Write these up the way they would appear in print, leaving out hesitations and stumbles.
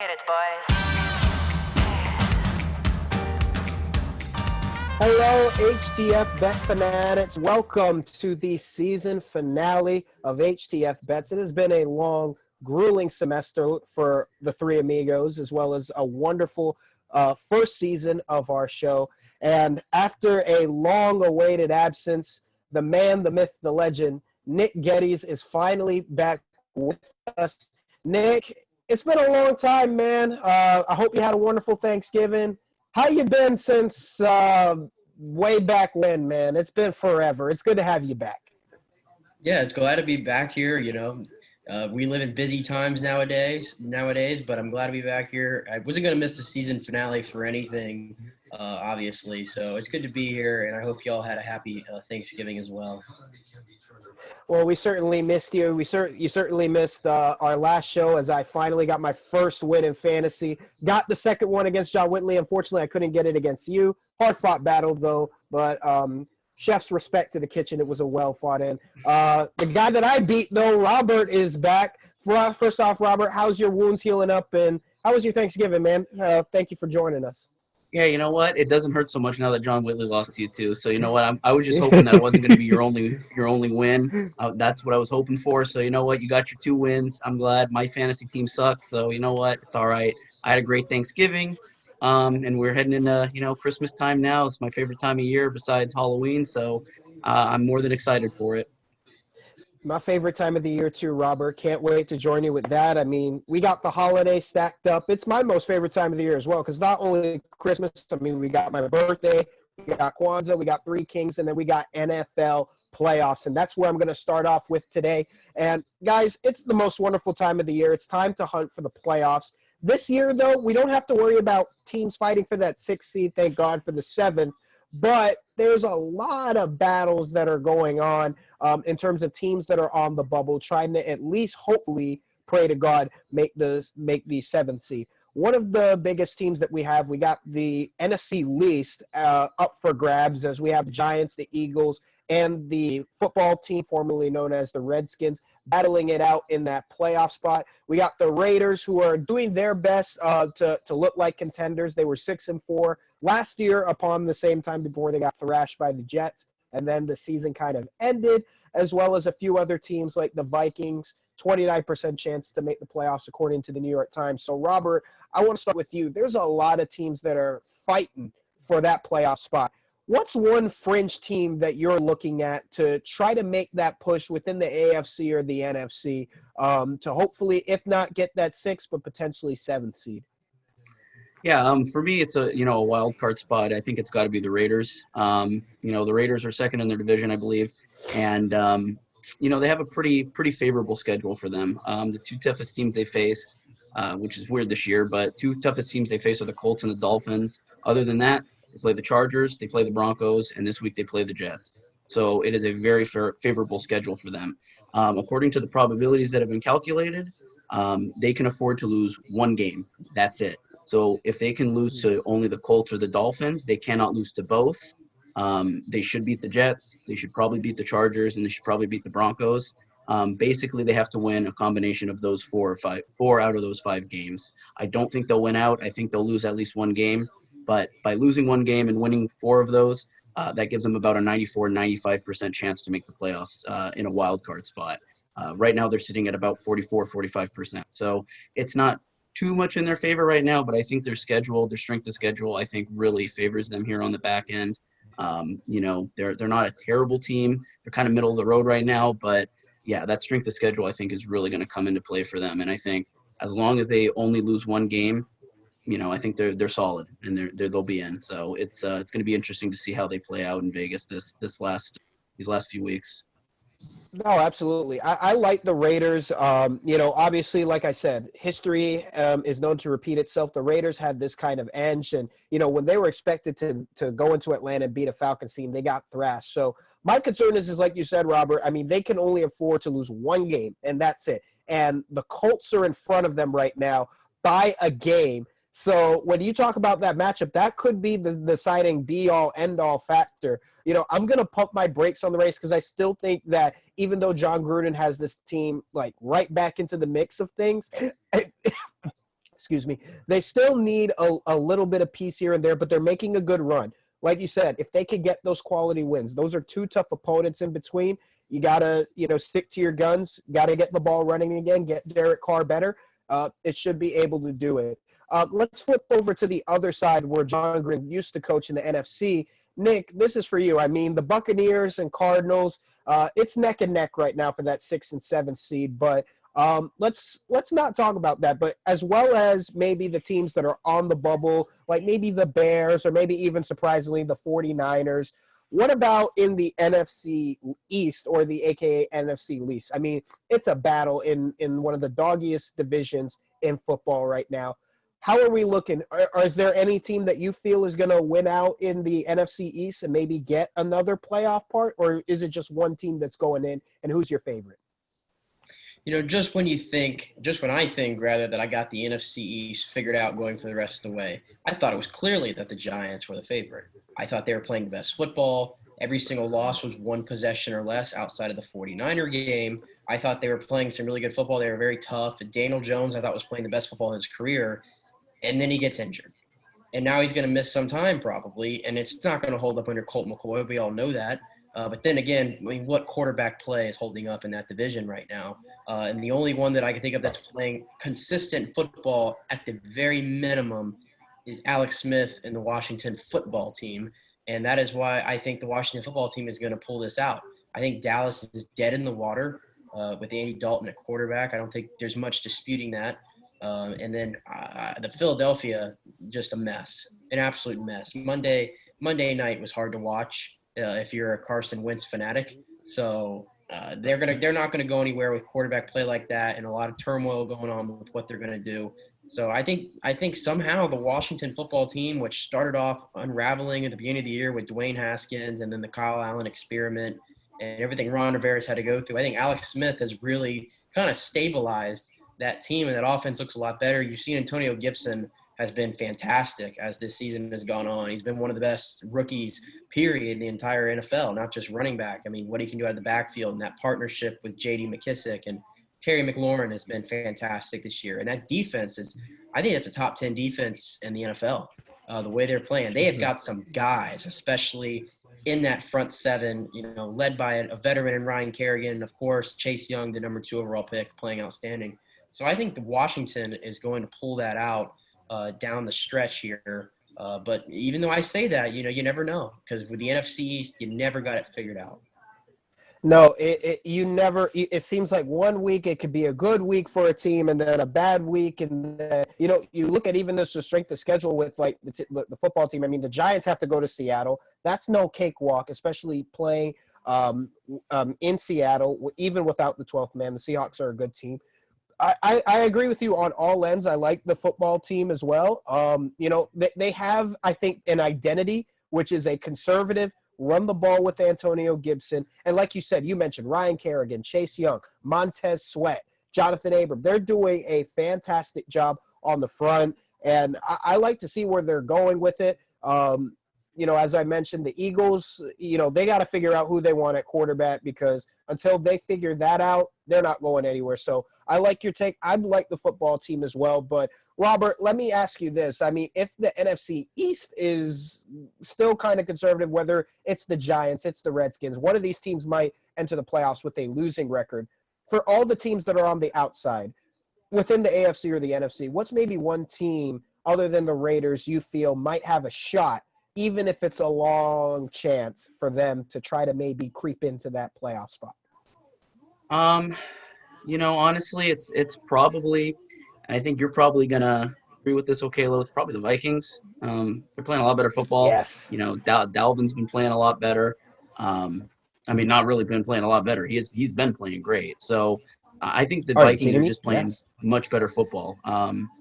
Get it, boys. Hello, HTF Bet fanatics. Welcome to the season finale of HTF Bets. It has been a long, grueling semester for the three amigos, as well as a wonderful first season of our show. And after a long-awaited absence, the man, the myth, the legend, Nick Geddes is finally back with us. Nick, it's been a long time, man. I hope you had a wonderful Thanksgiving. How you been since way back when, man? It's been forever. It's good to have you back. Yeah, it's glad to be back here. We live in busy times nowadays, but I'm glad to be back here. I wasn't going to miss the season finale for anything, obviously. So it's good to be here, and I hope y'all had a happy Thanksgiving as well. Well, we certainly missed you. You certainly missed our last show as I finally got my first win in fantasy. Got the second one against John Whitley. Unfortunately, I couldn't get it against you. Hard-fought battle, though, but chef's respect to the kitchen. It was a well-fought-in. The guy that I beat, though, Robert, is back. First off, Robert, how's your wounds healing up, and how was your Thanksgiving, man? Thank you for joining us. Yeah, you know what? It doesn't hurt so much now that John Whitley lost to you too. So you know what? I was just hoping that it wasn't going to be your only win. That's what I was hoping for. So you know what? You got your 2 wins. I'm glad. My fantasy team sucks. So you know what? It's all right. I had a great Thanksgiving, and we're heading into Christmas time now. It's my favorite time of year besides Halloween. So I'm more than excited for it. My favorite time of the year, too, Robert. Can't wait to join you with that. I mean, we got the holiday stacked up. It's my most favorite time of the year as well, because not only Christmas, we got my birthday, we got Kwanzaa, we got Three Kings, and then we got NFL playoffs, and that's where I'm going to start off with today. And, guys, it's the most wonderful time of the year. It's time to hunt for the playoffs. This year, though, we don't have to worry about teams fighting for that 6th seed, thank God, for the 7th. But there's a lot of battles that are going on in terms of teams that are on the bubble, trying to at least hopefully, pray to God, make the 7th seed. One of the biggest teams that we got the NFC least up for grabs, as we have Giants, the Eagles, and the football team formerly known as the Redskins battling it out in that playoff spot. We got the Raiders, who are doing their best to look like contenders. They were 6-4 last year upon the same time before they got thrashed by the Jets, and then the season kind of ended, as well as a few other teams like the Vikings, 29% chance to make the playoffs according to the New York Times. So, Robert, I want to start with you. There's a lot of teams that are fighting for that playoff spot. What's one fringe team that you're looking at to try to make that push within the AFC or the NFC to hopefully, if not get that 6th, but potentially 7th seed? Yeah, for me, it's a wild card spot. I think it's got to be the Raiders. The Raiders are second in their division, I believe, and they have a pretty favorable schedule for them. The 2 toughest teams they face, which is weird this year, but 2 toughest teams they face are the Colts and the Dolphins. Other than that, they play the Chargers, they play the Broncos, and this week they play the Jets. So it is a very favorable schedule for them. According to the probabilities that have been calculated, they can afford to lose 1 game. That's it. So if they can lose to only the Colts or the Dolphins, they cannot lose to both. They should beat the Jets. They should probably beat the Chargers, and they should probably beat the Broncos. Basically, they have to win a combination of those 4 out of those 5 games. I don't think they'll win out. I think they'll lose at least 1 game. But by losing 1 game and winning 4 of those, that gives them about a 95% chance to make the playoffs in a wild card spot. Right now, they're sitting at about 45%. So it's not too much in their favor right now, but I think their strength of schedule, I think really favors them here on the back end. They're not a terrible team. They're kind of middle of the road right now, but yeah, that strength of schedule I think is really going to come into play for them. And I think as long as they only lose 1 game, I think they're solid and they'll be in. So it's going to be interesting to see how they play out in Vegas these last few weeks. No, absolutely. I like the Raiders. Obviously, like I said, history is known to repeat itself. The Raiders had this kind of edge, and when they were expected to go into Atlanta and beat a Falcons team, they got thrashed. So my concern is like you said, Robert. I mean, they can only afford to lose 1 game, and that's it. And the Colts are in front of them right now by a game. So when you talk about that matchup, that could be the deciding be-all, end-all factor. I'm going to pump my brakes on the race because I still think that even though John Gruden has this team like right back into the mix of things, excuse me, they still need a little bit of piece here and there, but they're making a good run. Like you said, if they could get those quality wins, those are two tough opponents in between. You got to, stick to your guns, got to get the ball running again, get Derek Carr better. It should be able to do it. Let's flip over to the other side where John Gruden used to coach in the NFC. Nick, this is for you. I mean, the Buccaneers and Cardinals, it's neck and neck right now for that 6th and 7th seed, but let's not talk about that, but as well as maybe the teams that are on the bubble, like maybe the Bears or maybe even surprisingly the 49ers. What about in the NFC East or the AKA NFC least? I mean, it's a battle in one of the doggiest divisions in football right now. How are we looking? Or is there any team that you feel is going to win out in the NFC East and maybe get another playoff part? Or is it just one team that's going in, and who's your favorite? Just when I think rather that I got the NFC East figured out going for the rest of the way, I thought it was clearly that the Giants were the favorite. I thought they were playing the best football. Every single loss was one possession or less outside of the 49er game. I thought they were playing some really good football. They were very tough. And Daniel Jones, I thought, was playing the best football in his career. And then he gets injured. And now he's going to miss some time probably. And it's not going to hold up under Colt McCoy. We all know that. But then again, I mean, what quarterback play is holding up in that division right now? And the only one that I can think of that's playing consistent football at the very minimum is Alex Smith and the Washington football team. And that is why I think the Washington football team is going to pull this out. I think Dallas is dead in the water with Andy Dalton at quarterback. I don't think there's much disputing that. And then the Philadelphia, just a mess, an absolute mess. Monday night was hard to watch if you're a Carson Wentz fanatic. So they're not gonna go anywhere with quarterback play like that, and a lot of turmoil going on with what they're gonna do. So I think somehow the Washington football team, which started off unraveling at the beginning of the year with Dwayne Haskins and then the Kyle Allen experiment and everything Ron Rivera's had to go through, I think Alex Smith has really kind of stabilized that team, and that offense looks a lot better. You've seen Antonio Gibson has been fantastic as this season has gone on. He's been one of the best rookies, period, in the entire NFL, not just running back. I mean, what he can do out of the backfield, and that partnership with J.D. McKissick and Terry McLaurin has been fantastic this year. And that defense I think it's a top 10 defense in the NFL, the way they're playing. They have got some guys, especially in that front seven, led by a veteran in Ryan Kerrigan, and of course, Chase Young, the number 2 overall pick, playing outstanding. So I think the Washington is going to pull that out down the stretch here. But even though I say that, you never know, because with the NFC East, you never got it figured out. No, it seems like one week it could be a good week for a team and then a bad week. And then, you look at even this strength of schedule with like the football team. I mean, the Giants have to go to Seattle. That's no cakewalk, especially playing in Seattle, even without the 12th man. The Seahawks are a good team. I agree with you on all ends. I like the football team as well. They have, I think, an identity, which is a conservative, run the ball with Antonio Gibson. And like you said, you mentioned Ryan Kerrigan, Chase Young, Montez Sweat, Jonathan Abram. They're doing a fantastic job on the front. And I like to see where they're going with it. As I mentioned, the Eagles, they got to figure out who they want at quarterback, because until they figure that out, they're not going anywhere. So I like your take. I like the football team as well. But, Robert, let me ask you this. I mean, if the NFC East is still kind of conservative, whether it's the Giants, it's the Redskins, one of these teams might enter the playoffs with a losing record. For all the teams that are on the outside, within the AFC or the NFC, what's maybe one team other than the Raiders you feel might have a shot, even if it's a long chance for them to try to maybe creep into that playoff spot? Honestly, it's probably, and I think you're probably gonna agree with this, Okelo, it's probably the Vikings. They're playing a lot better football. Yes. Dalvin's been playing a lot better. Not really been playing a lot better. He's been playing great. So I think the Vikings are just playing much better football.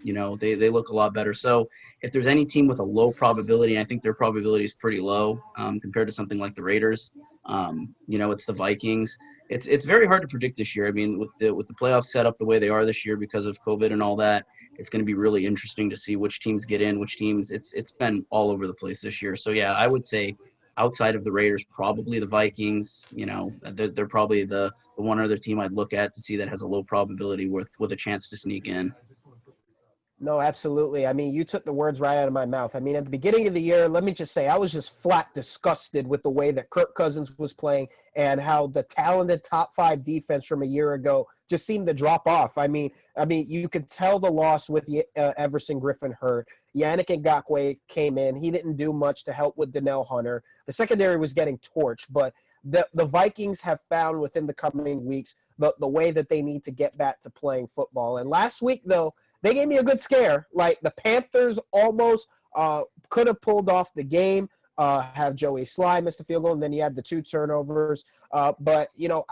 They look a lot better. So if there's any team with a low probability, I think their probability is pretty low compared to something like the Raiders. It's the Vikings. It's very hard to predict this year. I mean, with the playoffs set up the way they are this year because of COVID and all that, it's going to be really interesting to see which teams get in, which teams. It's been all over the place this year. So yeah, I would say outside of the Raiders, probably the Vikings. They're probably the one other team I'd look at to see that has a low probability with a chance to sneak in. No, absolutely. I mean, you took the words right out of my mouth. I mean, at the beginning of the year, let me just say, I was just flat disgusted with the way that Kirk Cousins was playing and how the talented top 5 defense from a year ago just seemed to drop off. You could tell the loss with Everson Griffin hurt. Yannick Ngakoue came in. He didn't do much to help with Donnell Hunter. The secondary was getting torched, but the Vikings have found within the coming weeks the way that they need to get back to playing football. And last week, though, they gave me a good scare. Like, the Panthers almost could have pulled off the game, have Joey Sly miss the field goal, and then he had the 2 turnovers. But you know,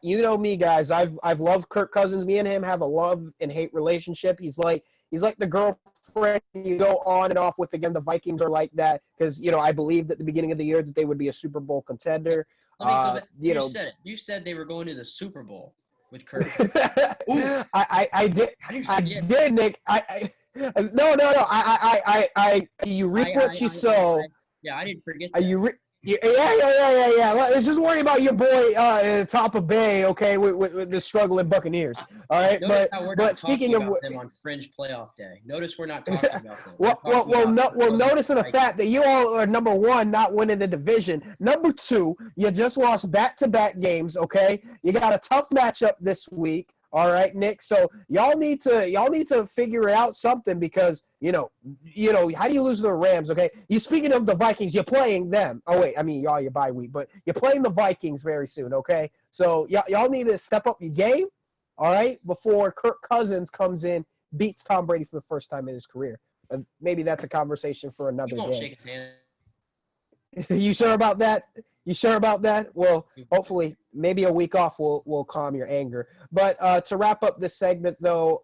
you know me, guys. I've loved Kirk Cousins. Me and him have a love and hate relationship. He's like the girlfriend you go on and off with. Again, the Vikings are like that because, you know, I believed at the beginning of the year that they would be a Super Bowl contender. Let me go back. You said it. You said they were going to the Super Bowl with Kirk. I did, Nick. No. You reap what you sow. I didn't forget that. Yeah. Let's just worry about your boy top of Bay, okay, with the struggling Buccaneers. All right, but speaking of them on fringe playoff day, notice we're not talking about them. Notice the fact that you all are number 1, not winning the division. Number 2, you just lost back-to-back games. Okay, you got a tough matchup this week. All right, Nick. So y'all need to figure out something because you know how do you lose to the Rams? Okay, you speaking of the Vikings, you're playing them. Oh wait, I mean y'all your bye week, but you're playing the Vikings very soon. Okay, so y'all need to step up your game. All right, before Kirk Cousins comes in, beats Tom Brady for the first time in his career. Maybe that's a conversation for another You won't day. shake his hand. You sure about that? You sure about that? Well, hopefully, maybe a week off will calm your anger. But to wrap up this segment, though,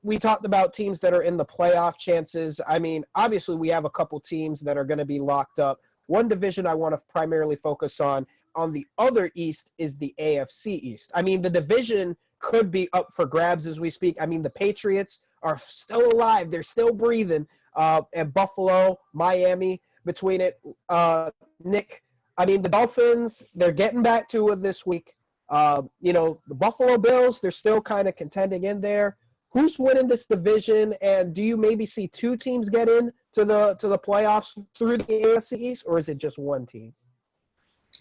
we talked about teams that are in the playoff chances. I mean, obviously, we have a couple teams that are going to be locked up. One division I want to primarily focus on the other East is the AFC East. I mean, the division could be up for grabs as we speak. I mean, the Patriots are still alive. They're still breathing. And Buffalo, Miami, between it, Nick, I mean, the Dolphins, they're getting back to it this week. The Buffalo Bills, they're still kind of contending in there. Who's winning this division, and do you maybe see 2 teams get in to the playoffs through the AFC East, or is it just one team?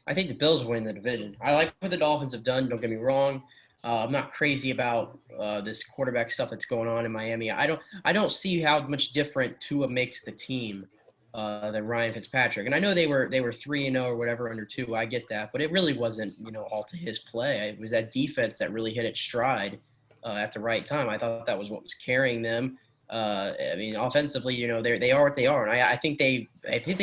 I think the Bills win the division. I like what the Dolphins have done. Don't get me wrong. I'm not crazy about this quarterback stuff that's going on in Miami. I don't see how much different Tua makes the team than Ryan Fitzpatrick. And I know they were 3-0 or whatever under Tua. I get that, but it really wasn't all to his play. It was that defense that really hit its stride at the right time. I thought that was what was carrying them. I mean, offensively, they are what they are, and I think they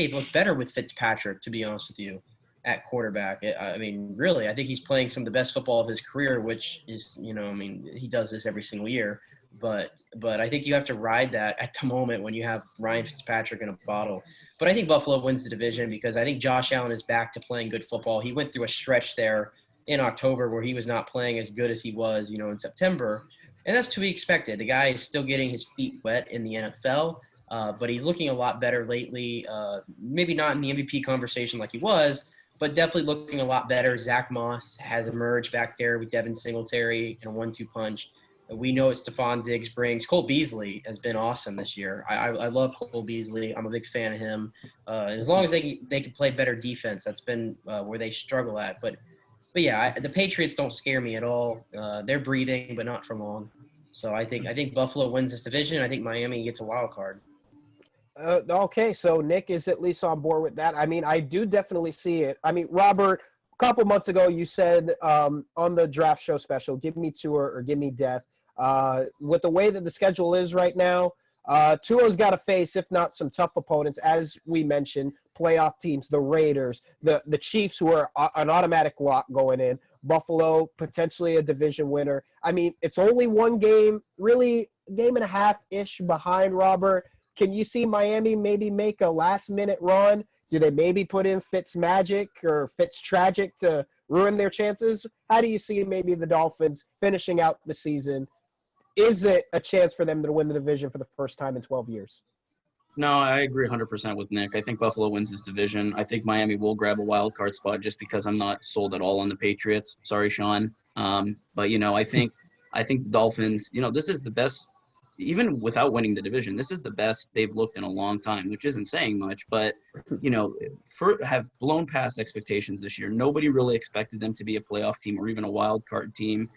look better with Fitzpatrick, to be honest with you, at quarterback. I mean, really, I think he's playing some of the best football of his career, which is, he does this every single year. But I think you have to ride that at the moment when you have Ryan Fitzpatrick in a bottle. But I think Buffalo wins the division because I think Josh Allen is back to playing good football. He went through a stretch there in October where he was not playing as good as he was, in September. And that's to be expected. The guy is still getting his feet wet in the NFL, but he's looking a lot better lately. Maybe not in the MVP conversation like he was, but definitely looking a lot better. Zach Moss has emerged back there with Devin Singletary in a 1-2 punch. We know what Stephon Diggs brings. Cole Beasley has been awesome this year. I love Cole Beasley. I'm a big fan of him. As long as they can play better defense, that's been where they struggle at. But yeah, the Patriots don't scare me at all. They're breathing, but not for long. So I think Buffalo wins this division. I think Miami gets a wild card. Okay, so Nick is at least on board with that. I mean, I do definitely see it. I mean, Robert, a couple months ago you said on the draft show special, give me Tua or give me death. With the way that the schedule is right now, Tua's got to face, if not some tough opponents, as we mentioned, playoff teams, the Raiders, the Chiefs, who are an automatic lock going in, Buffalo, potentially a division winner. I mean, it's only one game, really a game and a half-ish behind, Robert. Can you see Miami maybe make a last-minute run? Do they maybe put in Fitzmagic or Fitztragic to ruin their chances? How do you see maybe the Dolphins finishing out the season? Is it a chance for them to win the division for the first time in 12 years? No, I agree 100% with Nick. I think Buffalo wins this division. I think Miami will grab a wild card spot just because I'm not sold at all on the Patriots. Sorry, Sean. But I think the Dolphins, this is the best even without winning the division, this is the best they've looked in a long time, which isn't saying much, but have blown past expectations this year. Nobody really expected them to be a playoff team or even a wild card team.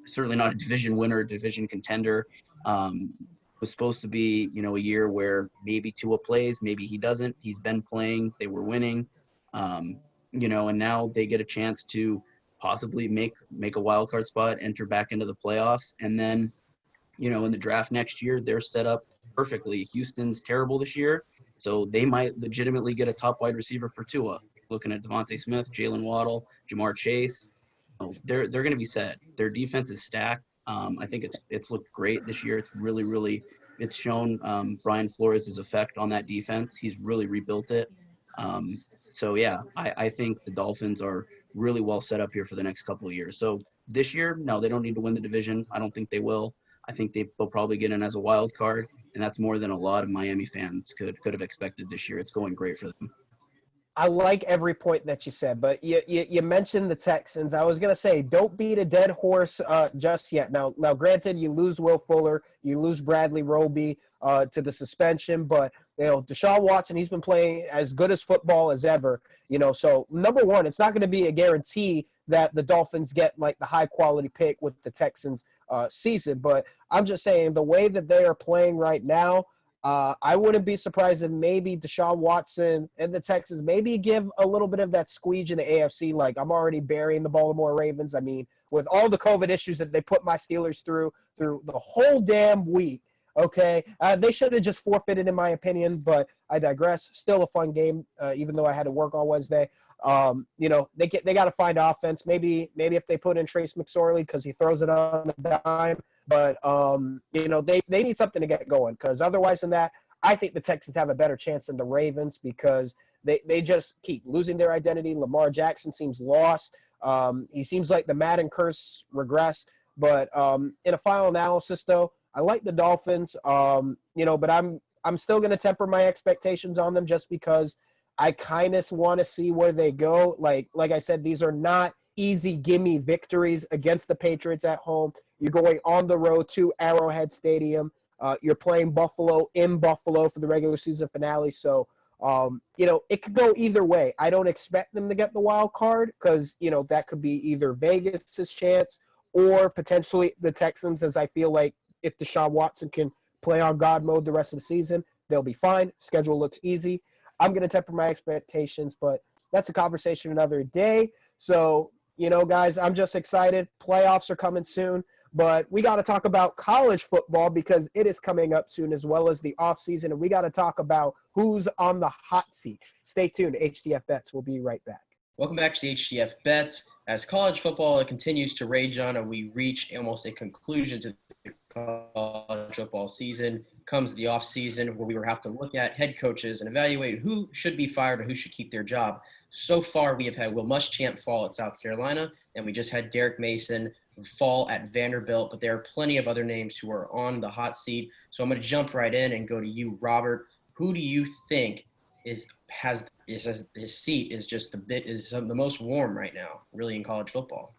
Certainly not a division winner, division contender. Was supposed to be, a year where maybe Tua plays, maybe he doesn't. He's been playing, they were winning, and now they get a chance to possibly make a wild card spot, enter back into the playoffs, and then, in the draft next year, they're set up perfectly. Houston's terrible this year, so they might legitimately get a top wide receiver for Tua. Looking at Devontae Smith, Jalen Waddle, Jamar Chase, they're going to be set. Their defense is stacked. I think it's looked great this year. It's really it's shown Brian Flores' effect on that defense. He's really rebuilt it. I think the Dolphins are really well set up here for the next couple of years. So this year, no, they don't need to win the division. I don't think they will. I think they'll probably get in as a wild card, and that's more than a lot of Miami fans could have expected this year. It's going great for them. I like every point that you said, but you mentioned the Texans. I was going to say, don't beat a dead horse just yet. Now, granted, you lose Will Fuller, you lose Bradley Roby to the suspension, but, Deshaun Watson, he's been playing as good as football as ever. So number one, it's not going to be a guarantee that the Dolphins get like the high quality pick with the Texans season. But I'm just saying the way that they are playing right now, I wouldn't be surprised if maybe Deshaun Watson and the Texans maybe give a little bit of that squeege in the AFC. Like, I'm already burying the Baltimore Ravens. I mean, with all the COVID issues that they put my Steelers through the whole damn week, okay? They should have just forfeited, in my opinion, but I digress. Still a fun game, even though I had to work on Wednesday. They got to find offense. Maybe if they put in Trace McSorley because he throws it on a dime. But, they need something to get going because otherwise than that, I think the Texans have a better chance than the Ravens because they just keep losing their identity. Lamar Jackson seems lost. He seems like the Madden curse regressed. But in a final analysis, though, I like the Dolphins, but I'm still going to temper my expectations on them just because I kind of want to see where they go. Like I said, these are not easy gimme victories against the Patriots at home. You're going on the road to Arrowhead Stadium. You're playing Buffalo in Buffalo for the regular season finale. So, it could go either way. I don't expect them to get the wild card because, that could be either Vegas's chance or potentially the Texans, as I feel like if Deshaun Watson can play on God mode the rest of the season, they'll be fine. Schedule looks easy. I'm going to temper my expectations, but that's a conversation another day. So, guys, I'm just excited. Playoffs are coming soon. But we got to talk about college football because it is coming up soon as well as the offseason. And we got to talk about who's on the hot seat. Stay tuned. HTF Bets. We'll be right back. Welcome back to the HTF Bets. As college football continues to rage on and we reach almost a conclusion to the college football season, comes the offseason where we will have to look at head coaches and evaluate who should be fired and who should keep their job. So far, we have had Will Muschamp fall at South Carolina, and we just had Derek Mason fall at Vanderbilt, but there are plenty of other names who are on the hot seat. So I'm going to jump right in and go to you, Robert. Who do you think his seat is just the most warm right now, really, in college football?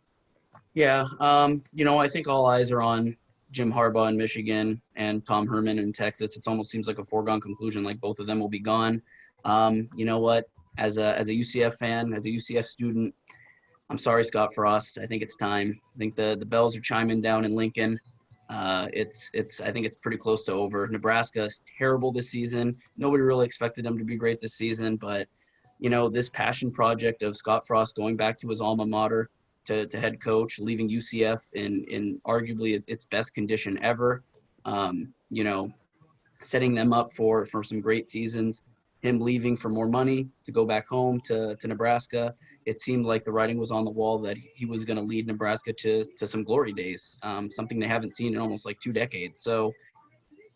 Yeah, I think all eyes are on Jim Harbaugh in Michigan and Tom Herman in Texas. It almost seems like a foregone conclusion, like both of them will be gone. You know what? As a UCF fan, as a UCF student, I'm sorry, Scott Frost. I think it's time. I think the bells are chiming down in Lincoln. I think it's pretty close to over. Nebraska is terrible this season. Nobody really expected them to be great this season, but this passion project of Scott Frost going back to his alma mater to head coach, leaving UCF in arguably its best condition ever. Setting them up for some great seasons. Him leaving for more money to go back home to Nebraska. It seemed like the writing was on the wall that he was going to lead Nebraska to some glory days, something they haven't seen in almost like 2 decades. So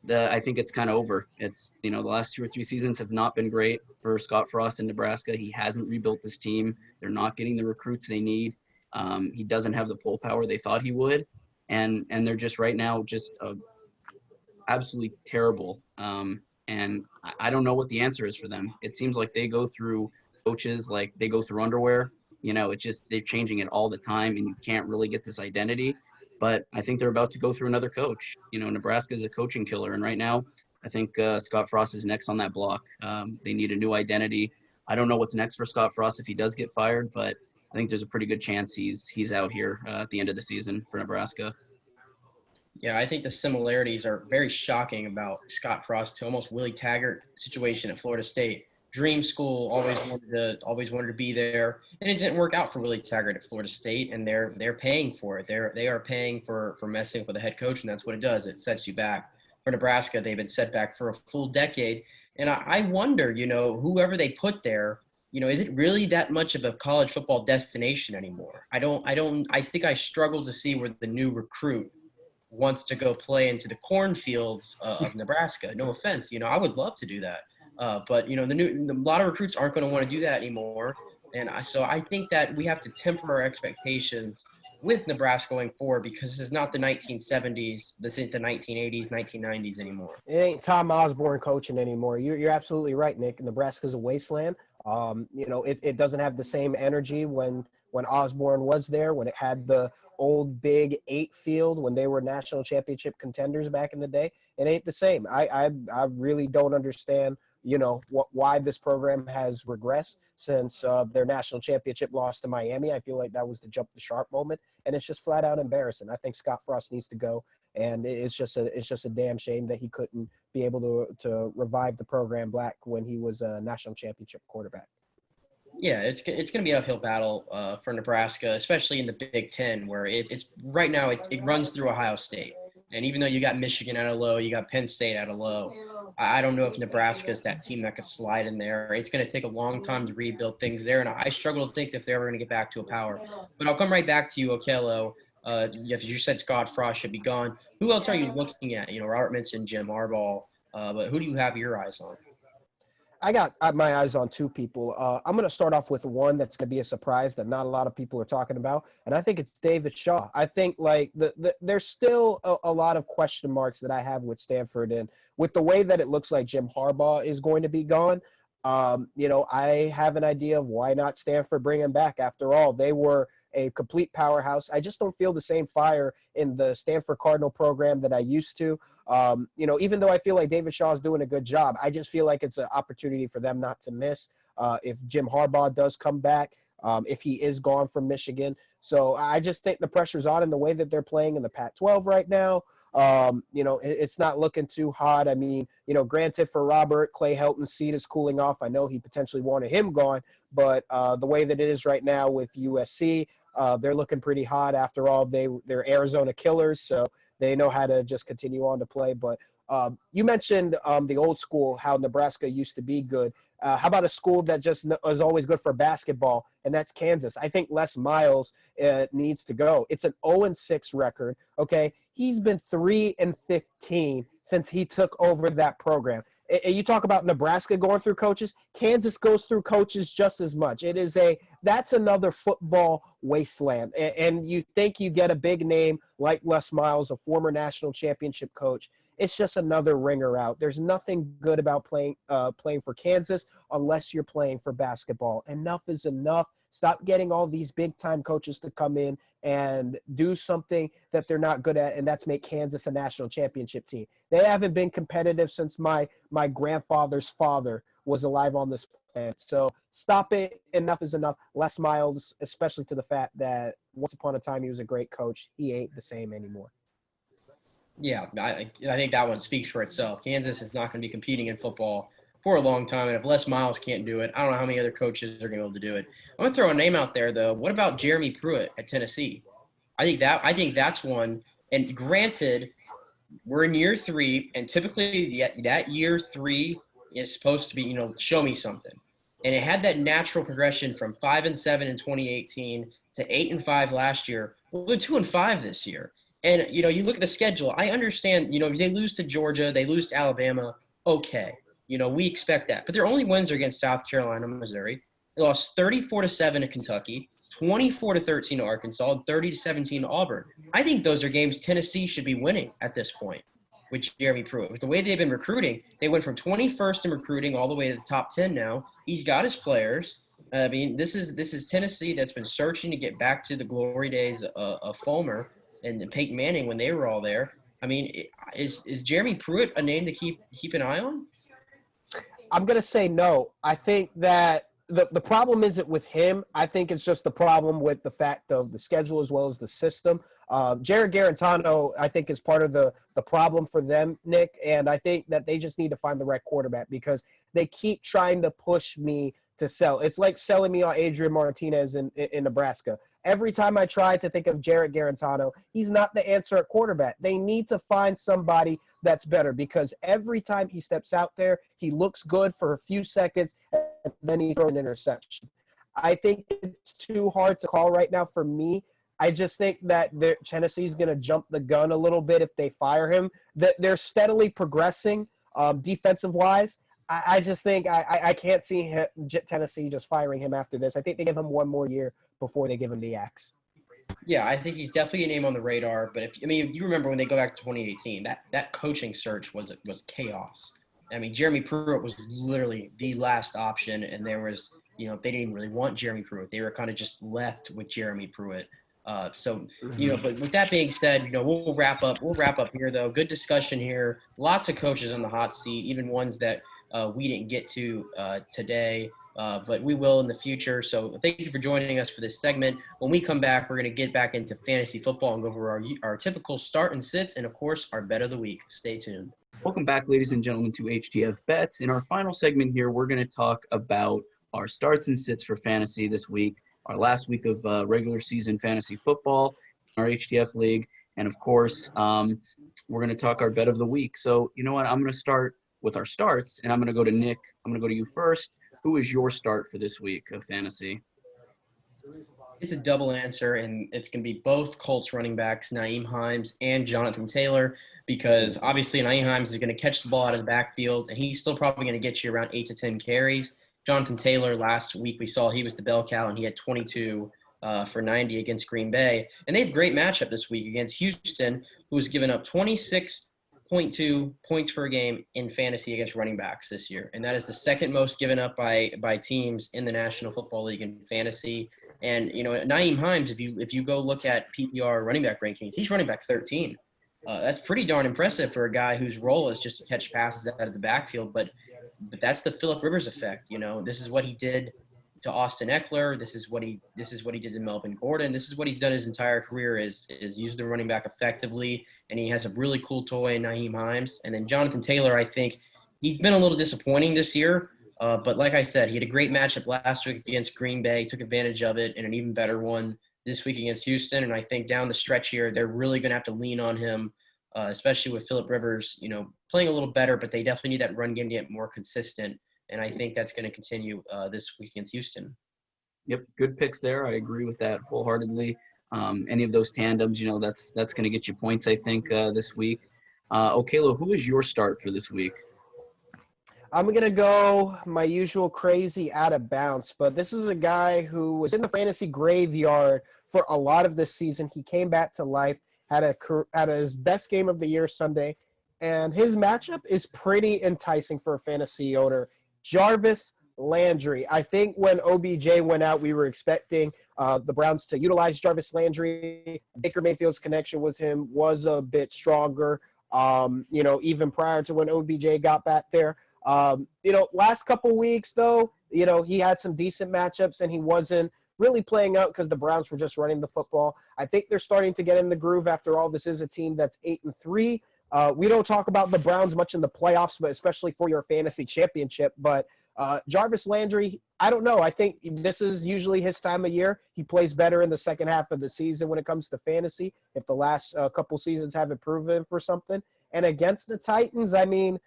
I think it's kind of over. It's, the last 2 or 3 seasons have not been great for Scott Frost in Nebraska. He hasn't rebuilt this team. They're not getting the recruits they need. He doesn't have the pull power they thought he would. And they're just right now just absolutely terrible. And I don't know what the answer is for them. It seems like they go through coaches like they go through underwear. It's just they're changing it all the time, and you can't really get this identity. but I think they're about to go through another coach. Nebraska is a coaching killer, and right now, I think Scott Frost is next on that block. They need a new identity. I don't know what's next for Scott Frost if he does get fired, but I think there's a pretty good chance he's out here at the end of the season for Nebraska. Yeah, I think the similarities are very shocking about Scott Frost to almost Willie Taggart situation at Florida State. Dream school, always wanted to be there, and it didn't work out for Willie Taggart at Florida State, and they're paying for it. They are paying for messing with a head coach, and that's what it does. It sets you back. For Nebraska, they've been set back for a full decade, and I wonder, whoever they put there, is it really that much of a college football destination anymore? I think I struggle to see where the new recruit wants to go play into the cornfields of Nebraska. No offense, I would love to do that. But a lot of recruits aren't going to want to do that anymore. And so I think that we have to temper our expectations with Nebraska going forward, because this is not the 1970s, this isn't the 1980s, 1990s anymore. It ain't Tom Osborne coaching anymore. You're absolutely right, Nick. Nebraska's a wasteland. It doesn't have the same energy when Osborne was there, when it had the old Big 8 field, when they were national championship contenders back in the day. It ain't the same. I really don't understand, why this program has regressed since their national championship loss to Miami. I feel like that was the jump the sharp moment, and it's just flat out embarrassing. I think Scott Frost needs to go, and it's just a damn shame that he couldn't be able to revive the program back when he was a national championship quarterback. Yeah, it's going to be an uphill battle for Nebraska, especially in the Big Ten, where it's right now it runs through Ohio State. And even though you got Michigan at a low, you got Penn State at a low, I don't know if Nebraska is that team that could slide in there. It's going to take a long time to rebuild things there, and I struggle to think if they're ever going to get back to a power. But I'll come right back to you, Okelo. You said Scott Frost should be gone. Who else are you looking at? Robert mentioned Jim Harbaugh, but who do you have your eyes on? I got my eyes on two people. I'm going to start off with one that's going to be a surprise that not a lot of people are talking about, and I think it's David Shaw. I think there's still a lot of question marks that I have with Stanford, and with the way that it looks like Jim Harbaugh is going to be gone. I have an idea of why not Stanford bring him back. After all, they were a complete powerhouse. I just don't feel the same fire in the Stanford Cardinal program that I used to. Even though I feel like David Shaw is doing a good job, I just feel like it's an opportunity for them not to miss if Jim Harbaugh does come back, if he is gone from Michigan. So I just think the pressure's on in the way that they're playing in the Pac-12 right now. It's not looking too hot. I mean, granted for Robert, Clay Helton's seat is cooling off. I know he potentially wanted him gone, but the way that it is right now with USC, they're looking pretty hot. After all, they're Arizona killers, so they know how to just continue on to play. But you mentioned the old school, how Nebraska used to be good. How about a school that just is always good for basketball, and that's Kansas? I think Les Miles needs to go. It's an 0-6 record, okay? He's been 3-15 since he took over that program. You talk about Nebraska going through coaches. Kansas goes through coaches just as much. That's another football wasteland. And you think you get a big name like Les Miles, a former national championship coach. It's just another ringer out. There's nothing good about playing for Kansas unless you're playing for basketball. Enough is enough. Stop getting all these big-time coaches to come in and do something that they're not good at, and that's make Kansas a national championship team. They haven't been competitive since my grandfather's father was alive on this planet. So stop it. Enough is enough. Les Miles, especially to the fact that once upon a time he was a great coach, he ain't the same anymore. Yeah, I think that one speaks for itself. Kansas is not going to be competing in football for a long time, and if Les Miles can't do it, I don't know how many other coaches are going to be able to do it. I'm going to throw a name out there, though. What about Jeremy Pruitt at Tennessee? I think that's one. And granted, we're in year 3, and typically that year 3 is supposed to be, show me something. And it had that natural progression from 5-7 in 2018 to 8-5 last year. Well, they're 2-5 this year. And, you look at the schedule. I understand, if they lose to Georgia, they lose to Alabama, okay. We expect that. But their only wins are against South Carolina, Missouri. They lost 34-7 to Kentucky, 24-13 to Arkansas, and 30-17 to Auburn. I think those are games Tennessee should be winning at this point with Jeremy Pruitt. With the way they've been recruiting, they went from 21st in recruiting all the way to the top 10 now. He's got his players. I mean, this is Tennessee that's been searching to get back to the glory days of Fulmer. and Peyton Manning when they were all there. I mean, is Jeremy Pruitt a name to keep an eye on? I'm going to say no. I think that the problem isn't with him. I think it's just the problem with the fact of the schedule as well as the system. Jared Garantano, I think, is part of the problem for them, Nick, and I think that they just need to find the right quarterback because they keep trying to push me to sell. It's like selling me on Adrian Martinez in Nebraska. Every time I try to think of Jared Garantano, he's not the answer at quarterback. They need to find somebody that's better because every time he steps out there, he looks good for a few seconds, and then he throws an interception. I think it's too hard to call right now for me. I just think that Tennessee's going to jump the gun a little bit if they fire him. They're steadily progressing defensive-wise. I just think I can't see Tennessee just firing him after this. I think they give him one more year before they give him the axe. Yeah, I think he's definitely a name on the radar. But if you remember when they go back to 2018, that coaching search was chaos. I mean, Jeremy Pruitt was literally the last option, and there was they didn't even really want Jeremy Pruitt. They were kind of just left with Jeremy Pruitt. But with that being said, we'll wrap up here though. Good discussion here. Lots of coaches on the hot seat, even ones that we didn't get to today, but we will in the future. So thank you for joining us for this segment. When we come back, we're going to get back into fantasy football and go over our typical start and sits and, of course, our bet of the week. Stay tuned. Welcome back, ladies and gentlemen, to HTF Bets. In our final segment here, we're going to talk about our starts and sits for fantasy this week, our last week of regular season fantasy football, our HTF League, and, of course, we're going to talk our bet of the week. So, you know what, I'm going to start with our starts, and I'm going to go to Nick. I'm going to go to you first. Who is your start for this week of fantasy? It's a double answer, and it's going to be both Colts running backs, Nyheim Hines and Jonathan Taylor, because obviously Nyheim Hines is going to catch the ball out of the backfield, and he's still probably going to get you around 8 to 10 carries. Jonathan Taylor, last week we saw he was the bell cow, and he had 22 for 90 against Green Bay. And they have a great matchup this week against Houston, who's given up 26.2 points per game in fantasy against running backs this year. And that is the second most given up by teams in the National Football League in fantasy. And, Nyheim Hines, if you go look at PPR running back rankings, he's running back 13. That's pretty darn impressive for a guy whose role is just to catch passes out of the backfield. But that's the Phillip Rivers effect. This is what he did to Austin Eckler. This is what he did to Melvin Gordon. This is what he's done his entire career is use the running back effectively. And he has a really cool toy in Nyheim Hines. And then Jonathan Taylor, I think he's been a little disappointing this year. But like I said, he had a great matchup last week against Green Bay, took advantage of it, and an even better one this week against Houston. And I think down the stretch here, they're really going to have to lean on him, especially with Phillip Rivers, playing a little better, but they definitely need that run game to get more consistent. And I think that's going to continue this week against Houston. Yep, good picks there. I agree with that wholeheartedly. Any of those tandems, that's going to get you points, I think, this week. Okelo, who is your start for this week? I'm going to go my usual crazy out of bounds, but this is a guy who was in the fantasy graveyard for a lot of this season. He came back to life, had his best game of the year Sunday, and his matchup is pretty enticing for a fantasy owner. Jarvis Landry. I think when OBJ went out, we were expecting the Browns to utilize Jarvis Landry. Baker Mayfield's connection with him was a bit stronger, even prior to when OBJ got back there. Last couple weeks, though, he had some decent matchups, and he wasn't really playing out because the Browns were just running the football. I think they're starting to get in the groove. After all, this is a team that's 8-3. We don't talk about the Browns much in the playoffs, but especially for your fantasy championship. But Jarvis Landry, I don't know. I think this is usually his time of year. He plays better in the second half of the season when it comes to fantasy, if the last couple seasons haven't proven for something. And against the Titans, I mean,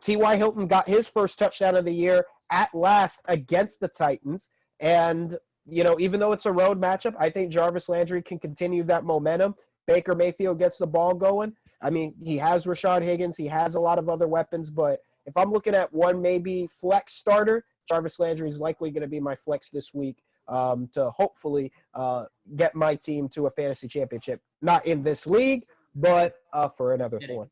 T.Y. Hilton got his first touchdown of the year at last against the Titans. And, even though it's a road matchup, I think Jarvis Landry can continue that momentum. Baker Mayfield gets the ball going. I mean, he has Rashad Higgins. He has a lot of other weapons. But if I'm looking at one maybe flex starter, Jarvis Landry is likely going to be my flex this week to hopefully get my team to a fantasy championship. Not in this league, but for another one.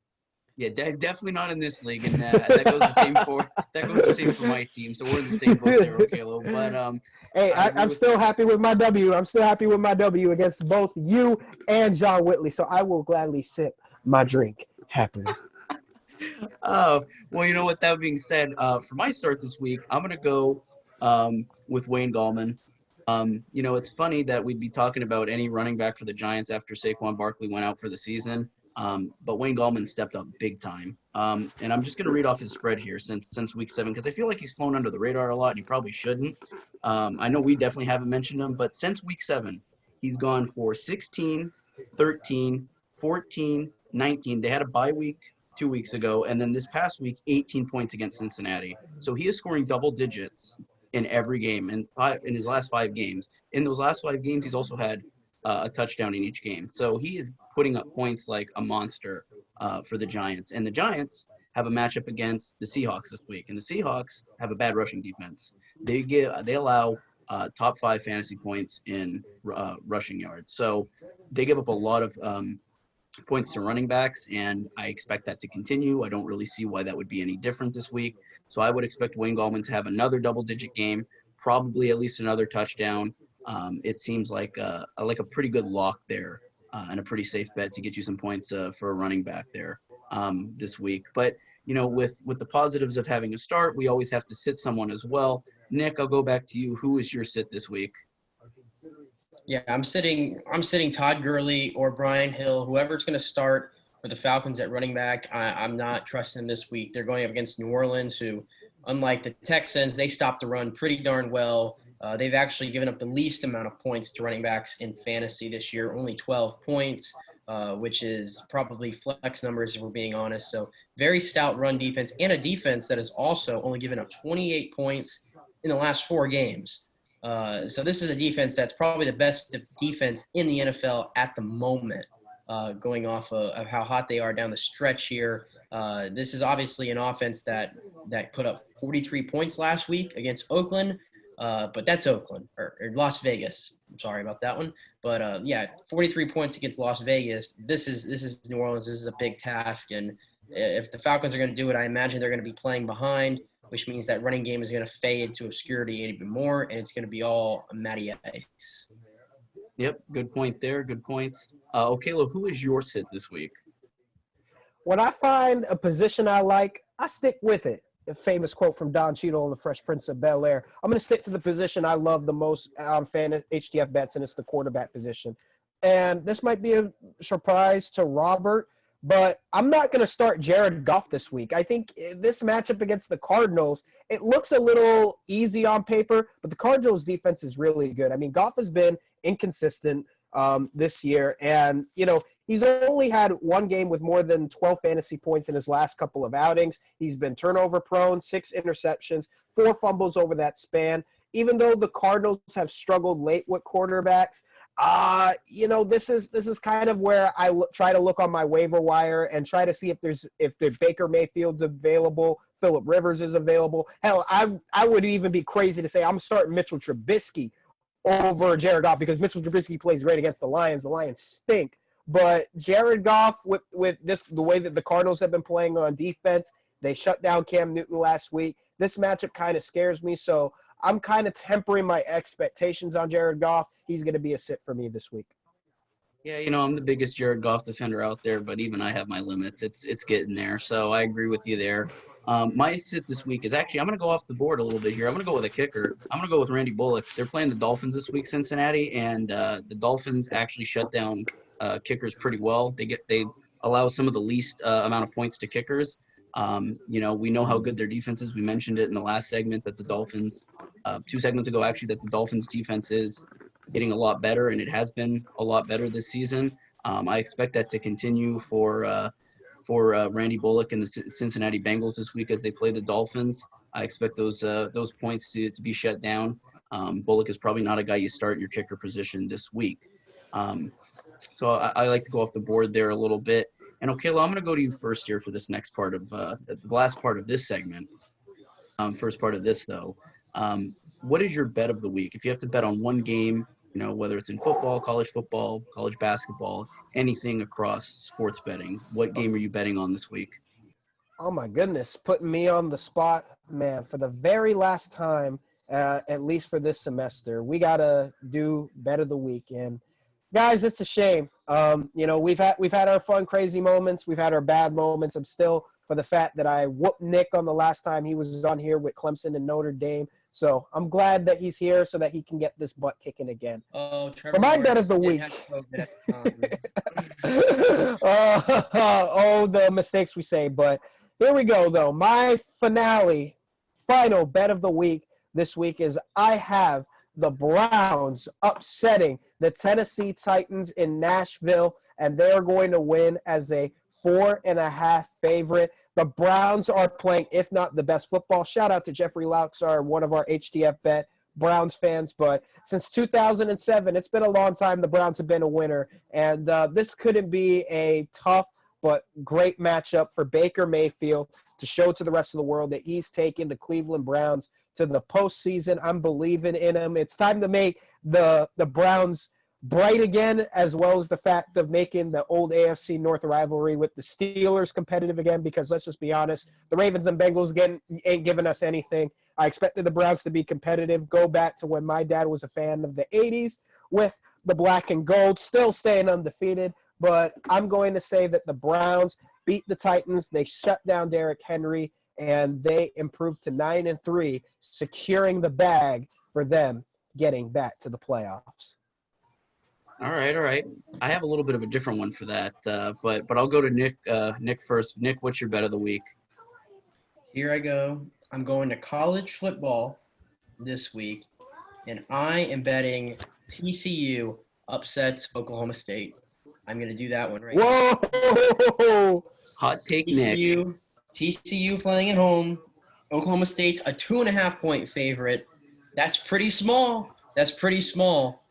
Yeah, definitely not in this league, and that goes the same for my team. So we're in the same boat there, Okelo. But Hey, I'm still happy with my W. I'm still happy with my W against both you and John Whitley. So I will gladly sip my drink happily. Oh, well, you know what? That being said, for my start this week, I'm going to go with Wayne Gallman. It's funny that we'd be talking about any running back for the Giants after Saquon Barkley went out for the season, but Wayne Gallman stepped up big time. And I'm just going to read off his spread here since week 7 because I feel like he's flown under the radar a lot, and he probably shouldn't. I know we definitely haven't mentioned him, but since week 7, he's gone for 16, 13, 14, 19. They had a bye week 2 weeks ago, and then this past week, 18 points against Cincinnati. So he is scoring double digits in every game in his last 5 games. In those last 5 games, he's also had a touchdown in each game. So he is putting up points like a monster for the Giants. And the Giants have a matchup against the Seahawks this week, and the Seahawks have a bad rushing defense. They allow top 5 fantasy points in rushing yards. So they give up a lot of points to running backs, and I expect that to continue. I don't really see why that would be any different this week. So I would expect Wayne Gallman to have another double-digit game, probably at least another touchdown. It seems like a pretty good lock there and a pretty safe bet to get you some points for a running back there this week. But, with the positives of having a start, we always have to sit someone as well. Nick, I'll go back to you. Who is your sit this week? Yeah, I'm sitting Todd Gurley or Brian Hill, whoever's going to start for the Falcons at running back. I'm not trusting them this week. They're going up against New Orleans, who, unlike the Texans, they stopped the run pretty darn well. They've actually given up the least amount of points to running backs in fantasy this year, only 12 points, which is probably flex numbers if we're being honest. So very stout run defense, and a defense that has also only given up 28 points in the last 4 games. So this is a defense that's probably the best defense in the NFL at the moment, going off of how hot they are down the stretch here. This is obviously an offense that put up 43 points last week against Oakland, but that's Oakland or Las Vegas. I'm sorry about that one, but 43 points against Las Vegas. This is New Orleans. This is a big task, and if the Falcons are going to do it, I imagine they're going to be playing behind, which means that running game is going to fade to obscurity even more, and it's going to be all Matty Ice. Yep, good point there. Good points. Okelo, who is your sit this week? When I find a position I like, I stick with it. A famous quote from Don Cheadle in The Fresh Prince of Bel-Air. I'm going to stick to the position I love the most on HTF Bets, and it's the quarterback position. And this might be a surprise to Robert, but I'm not going to start Jared Goff this week. I think this matchup against the Cardinals, it looks a little easy on paper, but the Cardinals' defense is really good. I mean, Goff has been inconsistent this year, and, he's only had 1 game with more than 12 fantasy points in his last couple of outings. He's been turnover prone, 6 interceptions, 4 fumbles over that span. Even though the Cardinals have struggled late with quarterbacks, this is kind of where I try to look on my waiver wire and try to see if the Baker Mayfield's available, Phillip Rivers is available. Hell, I would even be crazy to say I'm starting Mitchell Trubisky over Jared Goff because Mitchell Trubisky plays great against the Lions. The Lions stink. But Jared Goff, with the way that the Cardinals have been playing on defense, they shut down Cam Newton last week. This matchup kind of scares me, so I'm kind of tempering my expectations on Jared Goff. He's going to be a sit for me this week. Yeah, I'm the biggest Jared Goff defender out there, but even I have my limits. It's getting there, so I agree with you there. My sit this week is actually I'm going to go off the board a little bit here. I'm going to go with a kicker. I'm going to go with Randy Bullock. They're playing the Dolphins this week, Cincinnati, and the Dolphins actually shut down kickers pretty well. They allow some of the least amount of points to kickers. We know how good their defense is. We mentioned it in the last segment that the Dolphins, 2 segments ago actually, that the Dolphins defense is getting a lot better, and it has been a lot better this season. I expect that to continue for Randy Bullock and the Cincinnati Bengals this week as they play the Dolphins. I expect those points to be shut down. Bullock is probably not a guy you start in your kicker position this week. So I like to go off the board there a little bit. And Okelo, I'm going to go to you first here for this next part of the last part of this segment. First part of this, though. What is your bet of the week? If you have to bet on one game, whether it's in football, college basketball, anything across sports betting, what game are you betting on this week? Oh my goodness, putting me on the spot, man. For the very last time, at least for this semester, we gotta do bet of the week. And guys, it's a shame. We've had our fun, crazy moments. We've had our bad moments. I'm still for the fact that I whooped Nick on the last time he was on here with Clemson and Notre Dame. So I'm glad that he's here so that he can get this butt kicking again. Oh, For Trevor my bet Lawrence of the didn't week. have COVID at the time. The mistakes we say. But here we go, though. My final bet of the week this week is I have the Browns upsetting the Tennessee Titans in Nashville, and they're going to win as a 4.5 favorite. The Browns are playing, if not the best football. Shout out to Jeffrey Lauxar, one of our HTF Bet Browns fans. But since 2007, it's been a long time the Browns have been a winner. And this couldn't be a tough but great matchup for Baker Mayfield to show to the rest of the world that he's taken the Cleveland Browns to the postseason. I'm believing in him. It's time to make the Browns bright again, as well as the fact of making the old AFC North rivalry with the Steelers competitive again, because let's just be honest, the Ravens and Bengals ain't giving us anything. I expected the Browns to be competitive, go back to when my dad was a fan of the 80s with the black and gold, still staying undefeated, but I'm going to say that the Browns beat the Titans, they shut down Derrick Henry, and they improved to 9-3, securing the bag for them getting back to the playoffs. All right. I have a little bit of a different one for that, but I'll go to Nick. Nick first. Nick, what's your bet of the week? Here I go. I'm going to college football this week, and I am betting TCU upsets Oklahoma State. I'm going to do that one right now. Whoa! Hot take, Nick. TCU playing at home. Oklahoma State's a 2.5-point favorite. That's pretty small.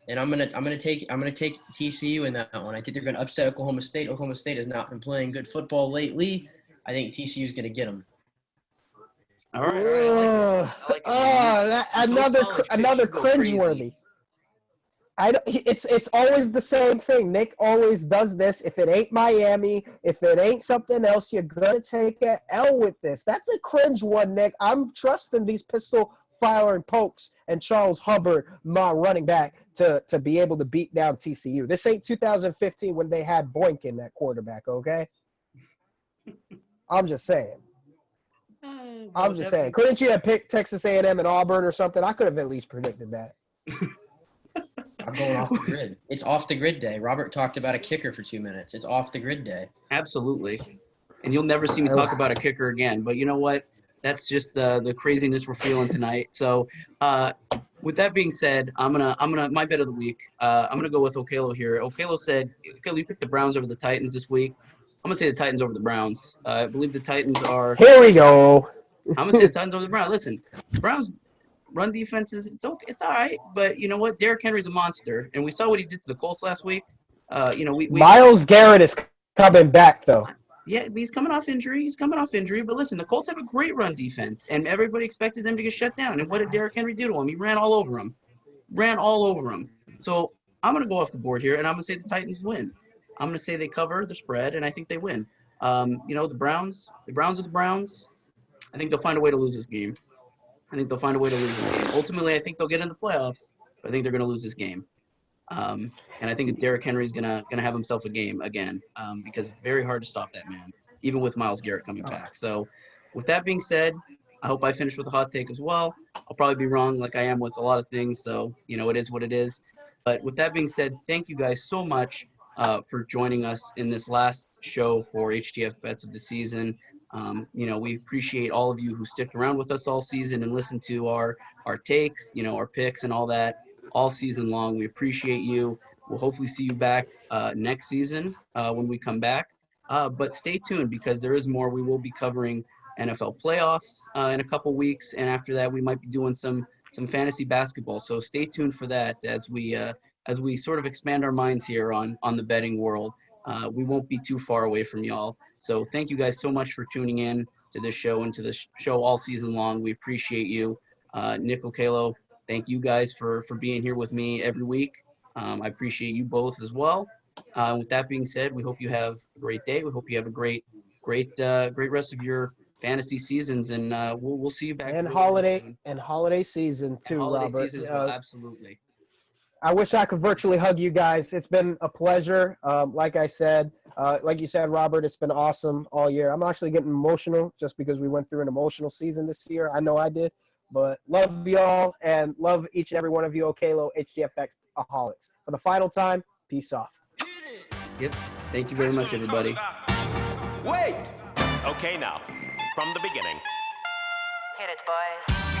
And I'm gonna take TCU in that one. I think they're gonna upset Oklahoma State. Oklahoma State has not been playing good football lately. I think TCU is gonna get them. All right. I like it. Another cringeworthy. It's always the same thing. Nick always does this. If it ain't Miami, if it ain't something else, you're gonna take an L with this. That's a cringe one, Nick. I'm trusting these pistol firing Pokes and Charles Hubbard, my running back, to be able to beat down TCU. This ain't 2015 when they had Boykin at quarterback, okay? I'm just saying. Couldn't you have picked Texas A&M and Auburn or something? I could have at least predicted that. I'm going off the grid. It's off the grid day. Robert talked about a kicker for 2 minutes. It's off the grid day. Absolutely. And you'll never see me talk about a kicker again. But you know what? That's just the craziness we're feeling tonight. So with that being said, I'm gonna my bet of the week. I'm gonna go with Okelo here. Okelo said, Okelo, you picked the Browns over the Titans this week. I'm gonna say the Titans over the Browns. I believe the Titans are. Here we go. I'm gonna say the Titans over the Browns. Listen, the Browns run defense it's okay, it's all right, but you know what? Derrick Henry's a monster, and we saw what he did to the Colts last week. Myles Garrett is coming back though. Yeah, he's coming off injury. But listen, the Colts have a great run defense, and everybody expected them to get shut down. And what did Derrick Henry do to him? He ran all over him. So I'm going to go off the board here, and I'm going to say the Titans win. I'm going to say they cover the spread, and I think they win. The Browns are the Browns. I think they'll find a way to lose this game. Ultimately, I think they'll get in the playoffs, but I think they're going to lose this game. And I think Derrick Henry's gonna have himself a game again, because it's very hard to stop that man, even with Myles Garrett coming back. So, with that being said, I hope I finish with a hot take as well. I'll probably be wrong, like I am with a lot of things. So, it is what it is. But with that being said, thank you guys so much for joining us in this last show for HTF Bets of the season. We appreciate all of you who stick around with us all season and listen to our takes, our picks and all that. All season long. We appreciate you. We'll hopefully see you back next season when we come back. But stay tuned because there is more. We will be covering NFL playoffs in a couple weeks, and after that, we might be doing some fantasy basketball. So stay tuned for that as we sort of expand our minds here on the betting world. We won't be too far away from y'all. So thank you guys so much for tuning in to this show and to this show all season long. We appreciate you. Nick Okelo, thank you guys for being here with me every week. I appreciate you both as well. With that being said, we hope you have a great day. We hope you have a great great rest of your fantasy seasons, and we'll see you back. And really soon. holiday season too, And holiday Robert. season as well. Absolutely. I wish I could virtually hug you guys. It's been a pleasure. Like I said, like you said, Robert, it's been awesome all year. I'm actually getting emotional just because we went through an emotional season this year. I know I did, but love y'all and love each and every one of you, Okelo, HTF Bets aholics. For the final time, peace off. Yep. Thank you very much, everybody. Wait! Okay, now, from the beginning. Hit it, boys.